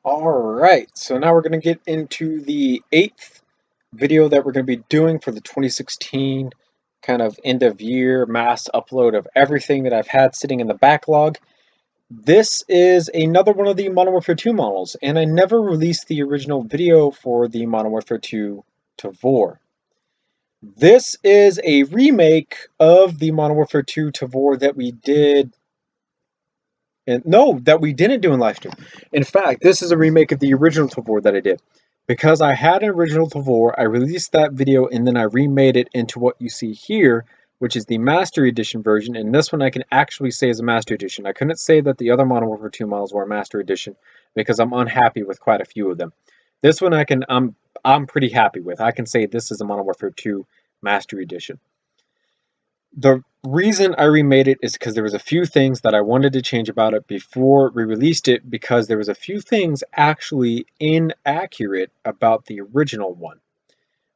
Alright, so now we're going to get into the 8th video that we're going to be doing for the 2016 kind of end of year mass upload of everything that I've had sitting in the backlog. This is another one of the Modern Warfare 2 models, and I never released the original video for the Modern Warfare 2 Tavor. This is a remake of the Modern Warfare 2 Tavor that we did. And no, that we didn't do in live stream. In fact, this is a remake of the original Tavor that I did. Because I had an original Tavor, I released that video and then I remade it into what you see here, which is the Master Edition version. And this one I can actually say is a Master Edition. I couldn't say that the other Modern Warfare 2 models were a Master Edition because I'm unhappy with quite a few of them. This one I'm pretty happy with. I can say this is a Modern Warfare 2 Master Edition. The reason I remade it is because there was a few things that I wanted to change about it before we released it, because there was a few things actually inaccurate about the original one.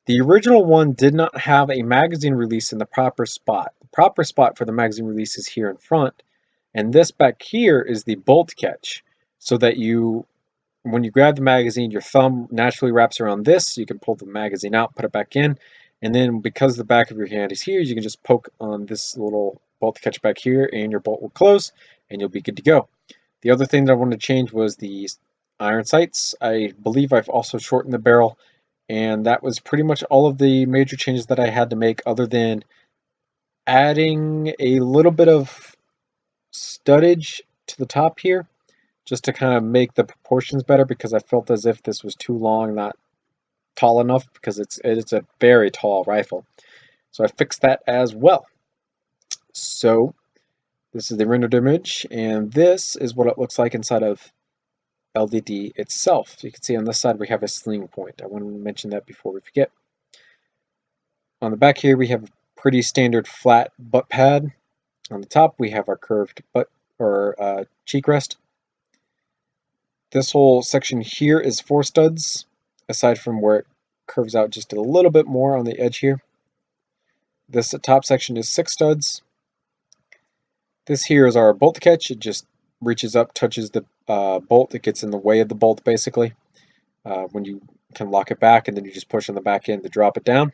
The original one did not have a magazine release in the proper spot. The proper spot for the magazine release is here in front, and this back here is the bolt catch, so that when you grab the magazine, your thumb naturally wraps around this, so you can pull the magazine out, put it back in, and then because the back of your hand is here, you can just poke on this little bolt catch back here and your bolt will close and you'll be good to go. The other thing that I wanted to change was the iron sights. I believe I've also shortened the barrel, and that was pretty much all of the major changes that I had to make, other than adding a little bit of studdage to the top here, just to kind of make the proportions better, because I felt as if this was too long, not tall enough, because it's a very tall rifle. So I fixed that as well. So this is the rendered image, and this is what it looks like inside of LDD itself. You can see on this side we have a sling point. I want to mention that before we forget. On the back here we have a pretty standard flat butt pad. On the top we have our curved butt or cheek rest. This whole section here is 4 studs, aside from where it curves out just a little bit more on the edge here. This top section is 6 studs. This here is our bolt catch. It just reaches up, touches the bolt. It gets in the way of the bolt, basically. When you can lock it back, and then you just push on the back end to drop it down.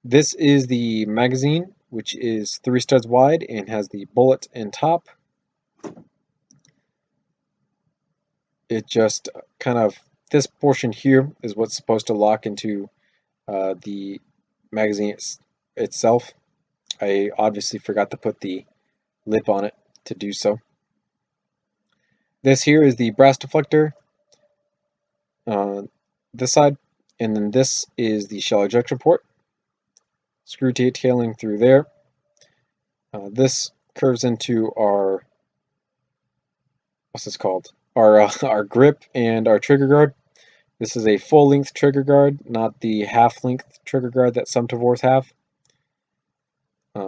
This is the magazine, which is 3 studs wide and has the bullet and top. It just kind of, this portion here is what's supposed to lock into the magazine itself. I obviously forgot to put the lip on it to do so. This here is the brass deflector on this side, and then this is the shell ejection port. Screw detailing through there. This curves into our, what's this called? Our grip and our trigger guard. This is a full-length trigger guard, not the half-length trigger guard that some Tavors have.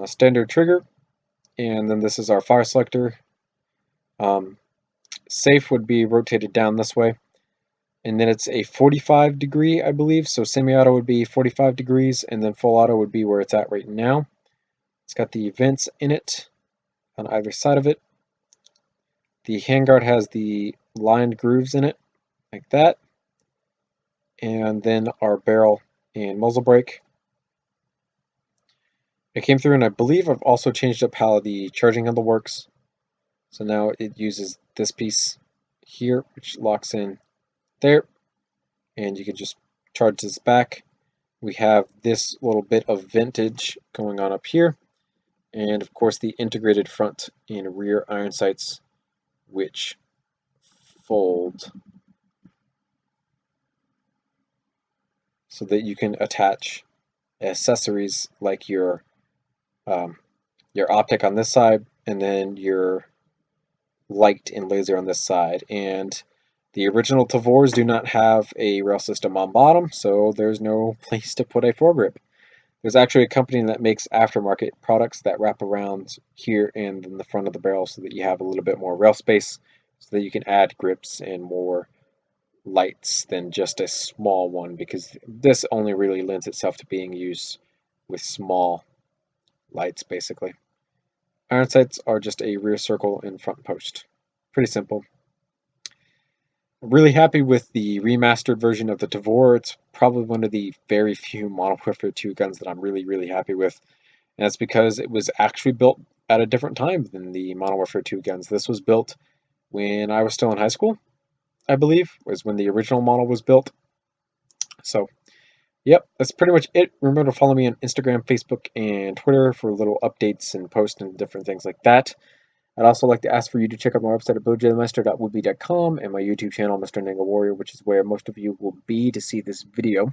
Standard trigger, and then this is our fire selector. Safe would be rotated down this way, and then it's a 45 degree, I believe, so semi-auto would be 45 degrees, and then full auto would be where it's at right now. It's got the vents in it on either side of it. The handguard has the lined grooves in it, like that. And then our barrel and muzzle brake. It came through, and I believe I've also changed up how the charging handle works. So now it uses this piece here, which locks in there, and you can just charge this back. We have this little bit of vintage going on up here, and of course the integrated front and rear iron sights, which fold so that you can attach accessories like your optic on this side, and then your light and laser on this side. And the original Tavors do not have a rail system on bottom, so there's no place to put a foregrip. There's actually a company that makes aftermarket products that wrap around here and in the front of the barrel, so that you have a little bit more rail space, so that you can add grips and more lights than just a small one, because this only really lends itself to being used with small lights, basically. Iron sights are just a rear circle and front post. Pretty simple. Really happy with the remastered version of the Tavor. It's probably one of the very few Modern Warfare 2 guns that I'm really happy with. And that's because it was actually built at a different time than the Modern Warfare 2 guns. This was built when I was still in high school, I believe, was when the original model was built. So, yep, that's pretty much it. Remember to follow me on Instagram, Facebook, and Twitter for little updates and posts and different things like that. I'd also like to ask for you to check out my website at bojameister.woodbee.com and my YouTube channel, MrNingaWarrior, which is where most of you will be to see this video.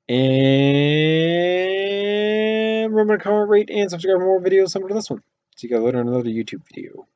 And remember to comment, rate, and subscribe for more videos similar to this one. See you guys later in another YouTube video.